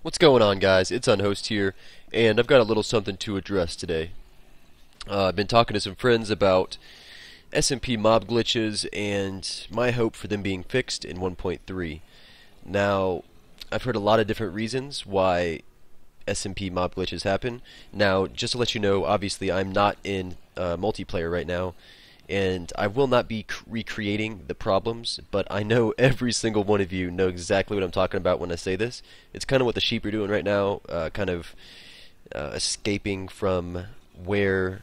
What's going on, guys? It's Unhost here, and I've got a little something to address today. I've been talking to some friends about SMP mob glitches and my hope for them being fixed in 1.3. Now, I've heard a lot of different reasons why SMP mob glitches happen. Now, just to let you know, obviously I'm not in multiplayer right now, and I will not be recreating the problems, but I know every single one of you know exactly what I'm talking about when I say this. It's kind of what the sheep are doing right now, kind of escaping from where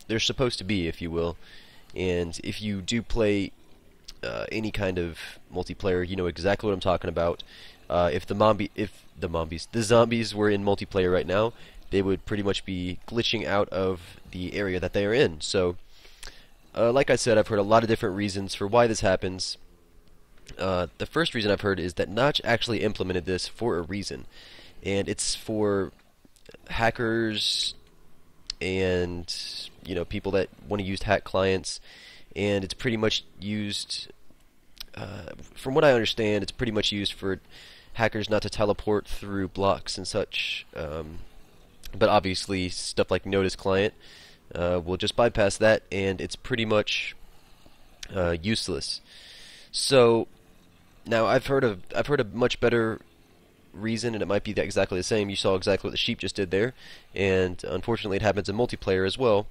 they're supposed to be, if you will. And if you do play any kind of multiplayer, you know exactly what I'm talking about. If the zombies were in multiplayer right now, they would pretty much be glitching out of the area that they are in. So, like I said, I've heard a lot of different reasons for why this happens. The first reason I've heard is that Notch actually implemented this for a reason, and it's for hackers and people that want to use hack clients, and it's pretty much used. From what I understand, it's pretty much used for hackers not to teleport through blocks and such. But obviously, stuff like Notice client will just bypass that, and it's pretty much useless. So now I've heard a much better reason, and it might be exactly the same. You saw exactly what the sheep just did there, and unfortunately, it happens in multiplayer as well.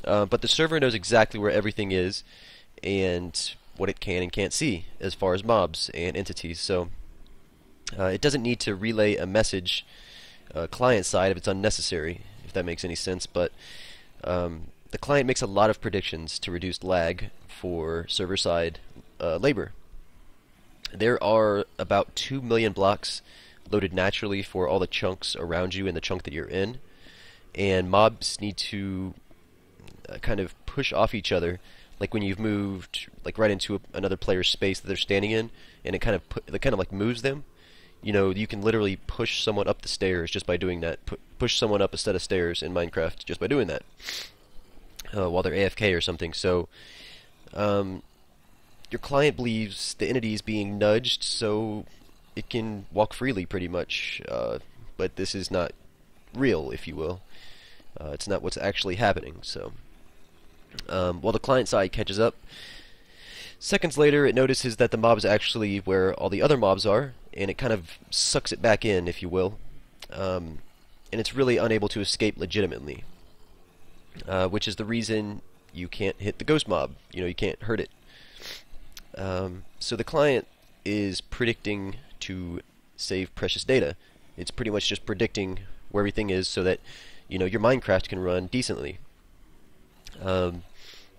But the server knows exactly where everything is and what it can and can't see as far as mobs and entities. So it doesn't need to relay a message client side if it's unnecessary, if that makes any sense. But the client makes a lot of predictions to reduce lag for server side labor. There are about 2 million blocks loaded naturally for all the chunks around you and the chunk that you're in, and mobs need to kind of push off each other, like when you've moved like right into another player's space that they're standing in, and it kind of like moves them. You can literally push someone up the stairs just by doing that. Push someone up a set of stairs in Minecraft just by doing that while they're AFK or something. So your client believes the entity is being nudged so it can walk freely, pretty much. But this is not real, if you will. It's not what's actually happening. So while the client side catches up, seconds later it notices that the mob is actually where all the other mobs are, and it kind of sucks it back in, if you will. And it's really unable to escape legitimately, which is the reason you can't hit the ghost mob. You can't hurt it. So the client is predicting to save precious data. It's pretty much just predicting where everything is so that your Minecraft can run decently. And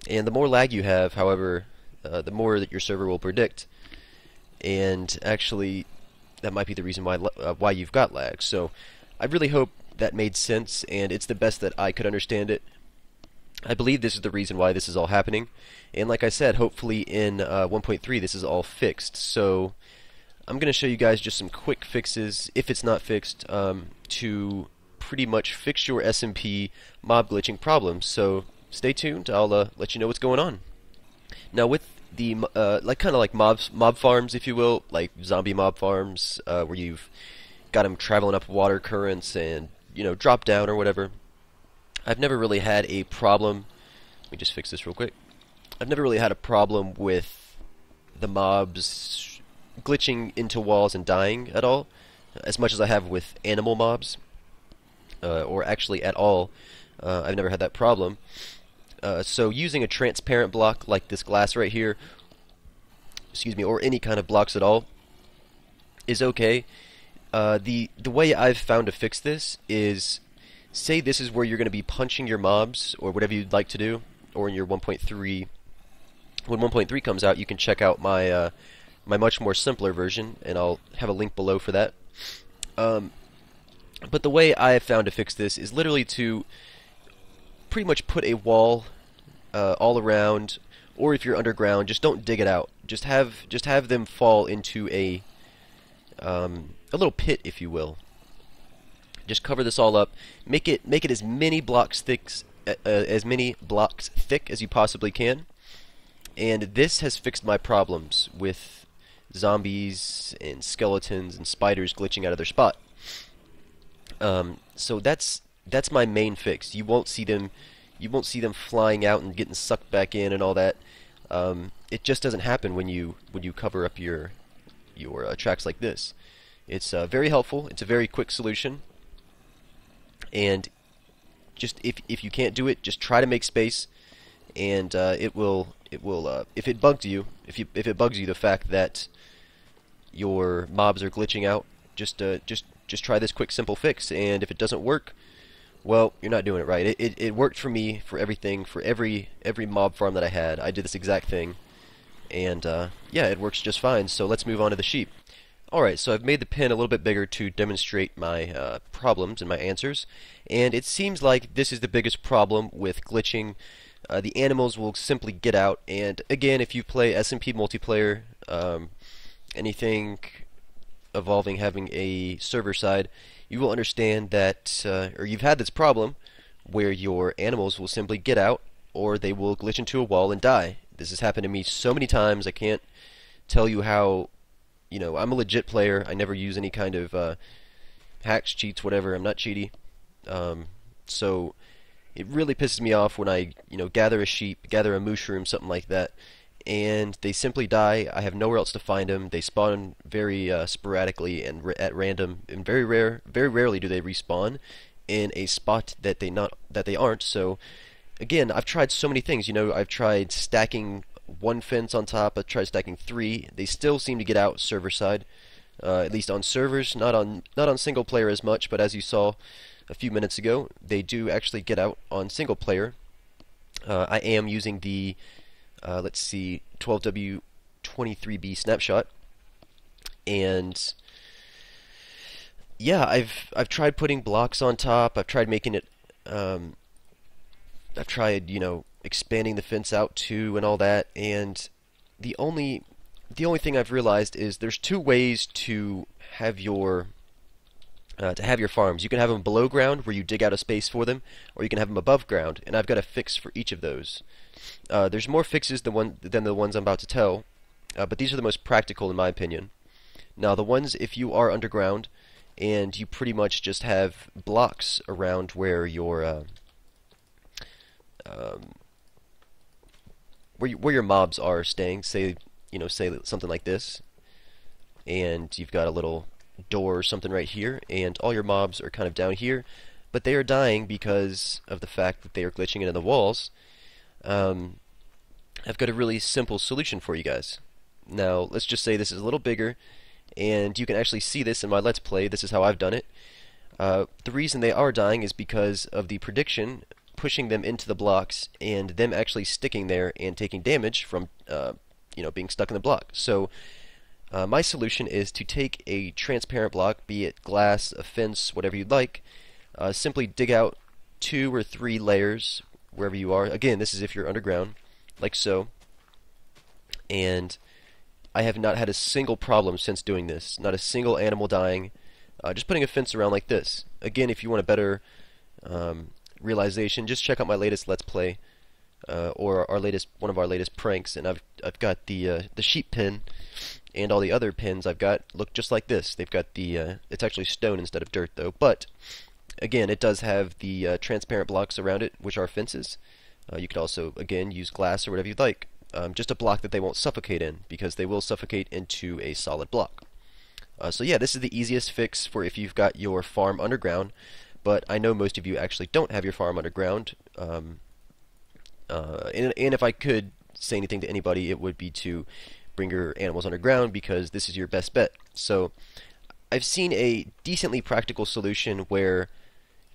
the more lag you have, however, the more that your server will predict. And actually, that might be the reason why you've got lag. So I really hope that made sense, and it's the best that I could understand it. I believe this is the reason why this is all happening, and like I said, hopefully in 1.3 this is all fixed. So I'm going to show you guys just some quick fixes, if it's not fixed, to pretty much fix your SMP mob glitching problems. So stay tuned, I'll let you know what's going on. Now with the kind of like mob farms, if you will, like zombie mob farms, where you've got them traveling up water currents and drop down or whatever. I've never really had a problem. Let me just fix this real quick. I've never really had a problem with the mobs glitching into walls and dying at all, as much as I have with animal mobs, or actually at all. I've never had that problem. So using a transparent block like this glass right here, or any kind of blocks at all, is okay. The way I've found to fix this is, say this is where you're going to be punching your mobs, or whatever you'd like to do, or in your 1.3. When 1.3 comes out, you can check out my my much more simpler version, and I'll have a link below for that. But the way I have found to fix this is literally to pretty much put a wall all around, or if you're underground, just don't dig it out. Just have them fall into a little pit, if you will. Just cover this all up. Make it as many blocks thick as you possibly can. And this has fixed my problems with zombies and skeletons and spiders glitching out of their spot. So that's my main fix. You won't see them flying out and getting sucked back in and all that. It just doesn't happen when you cover up your tracks like this. It's very helpful. It's a very quick solution, and just if you can't do it, just try to make space, and it will if it bugs you if it bugs you the fact that your mobs are glitching out, just try this quick simple fix, and if it doesn't work, well, you're not doing it right. It worked for me for everything, for every mob farm that I had. I did this exact thing, and yeah, it works just fine. So let's move on to the sheep. Alright, so I've made the pin a little bit bigger to demonstrate my problems and my answers, and it seems like this is the biggest problem with glitching. The animals will simply get out, and again, if you play SMP multiplayer, anything involving having a server side, you will understand that, or you've had this problem, where your animals will simply get out, or they will glitch into a wall and die. This has happened to me so many times, I can't tell you how. I'm a legit player. I never use any kind of hacks, cheats, whatever. I'm not cheaty. So it really pisses me off when I, gather a sheep, gather a mushroom, something like that, and they simply die. I have nowhere else to find them. They spawn very sporadically and at random, and very rarely do they respawn in a spot that they aren't. So again, I've tried so many things. I've tried stacking one fence on top. I've tried stacking three. They still seem to get out server side, at least on servers. Not on single player as much, but as you saw a few minutes ago, they do actually get out on single player. I am using the let's see, 12W23B snapshot, and yeah, I've tried putting blocks on top. I've tried making it. I've tried, expanding the fence out too and all that, and the only thing I've realized is there's two ways to have your farms. You can have them below ground, where you dig out a space for them, or you can have them above ground, and I've got a fix for each of those. There's more fixes than the ones I'm about to tell, but these are the most practical in my opinion. Now, the ones if you are underground and you pretty much just have blocks around where your where your mobs are staying, say something like this, and you've got a little door or something right here, and all your mobs are kind of down here, but they are dying because of the fact that they are glitching into the walls. I've got a really simple solution for you guys. Now, let's just say this is a little bigger, and you can actually see this in my Let's Play. This is how I've done it. The reason they are dying is because of the prediction pushing them into the blocks and them actually sticking there and taking damage from being stuck in the block. So my solution is to take a transparent block, be it glass, a fence, whatever you'd like, simply dig out 2 or 3 layers wherever you are. Again, this is if you're underground, like so. And I have not had a single problem since doing this. Not a single animal dying. Just putting a fence around like this. Again, if you want a better realization, just check out my latest Let's Play, or one of our latest pranks. And I've got the sheep pin, and all the other pins I've got look just like this. They've got the it's actually stone instead of dirt though, but again, it does have the transparent blocks around it, which are fences. You could also, again, use glass or whatever you'd like. Just a block that they won't suffocate in, because they will suffocate into a solid block. So yeah, this is the easiest fix for if you've got your farm underground, but I know most of you actually don't have your farm underground. And if I could say anything to anybody, it would be to bring your animals underground, because this is your best bet. So I've seen a decently practical solution where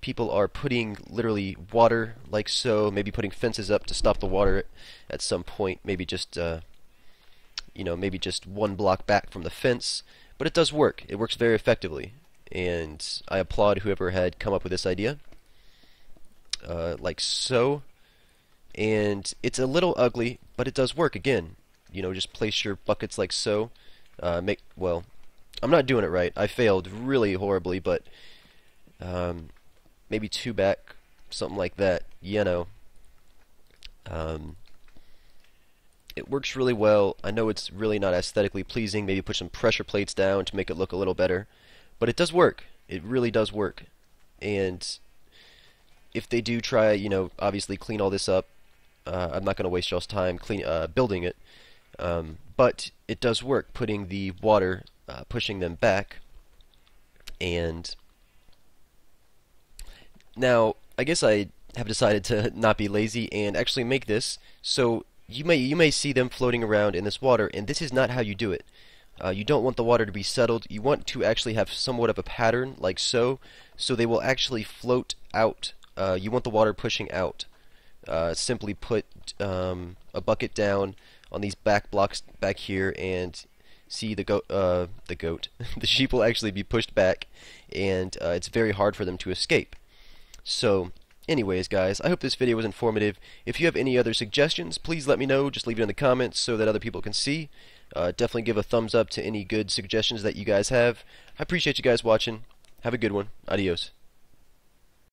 people are putting literally water like so, maybe putting fences up to stop the water at some point, maybe just maybe just 1 block back from the fence, but it does work. It works very effectively, and I applaud whoever had come up with this idea, like so. And it's a little ugly, but it does work. Again, just place your buckets like so. Well, I'm not doing it right. I failed really horribly, but maybe 2 back, something like that. It works really well. I know it's really not aesthetically pleasing. Maybe put some pressure plates down to make it look a little better, but it does work. It really does work. And if they do try, obviously clean all this up, I'm not going to waste y'all's time building it. But it does work, putting the water, pushing them back. And now, I guess I have decided to not be lazy and actually make this. So you may see them floating around in this water, and this is not how you do it. You don't want the water to be settled. You want to actually have somewhat of a pattern, like so they will actually float out. You want the water pushing out. Simply put a bucket down on these back blocks back here, and see the goat. The sheep will actually be pushed back, and it's very hard for them to escape. So, anyways, guys, I hope this video was informative. If you have any other suggestions, please let me know. Just leave it in the comments so that other people can see. Definitely give a thumbs up to any good suggestions that you guys have. I appreciate you guys watching. Have a good one. Adios.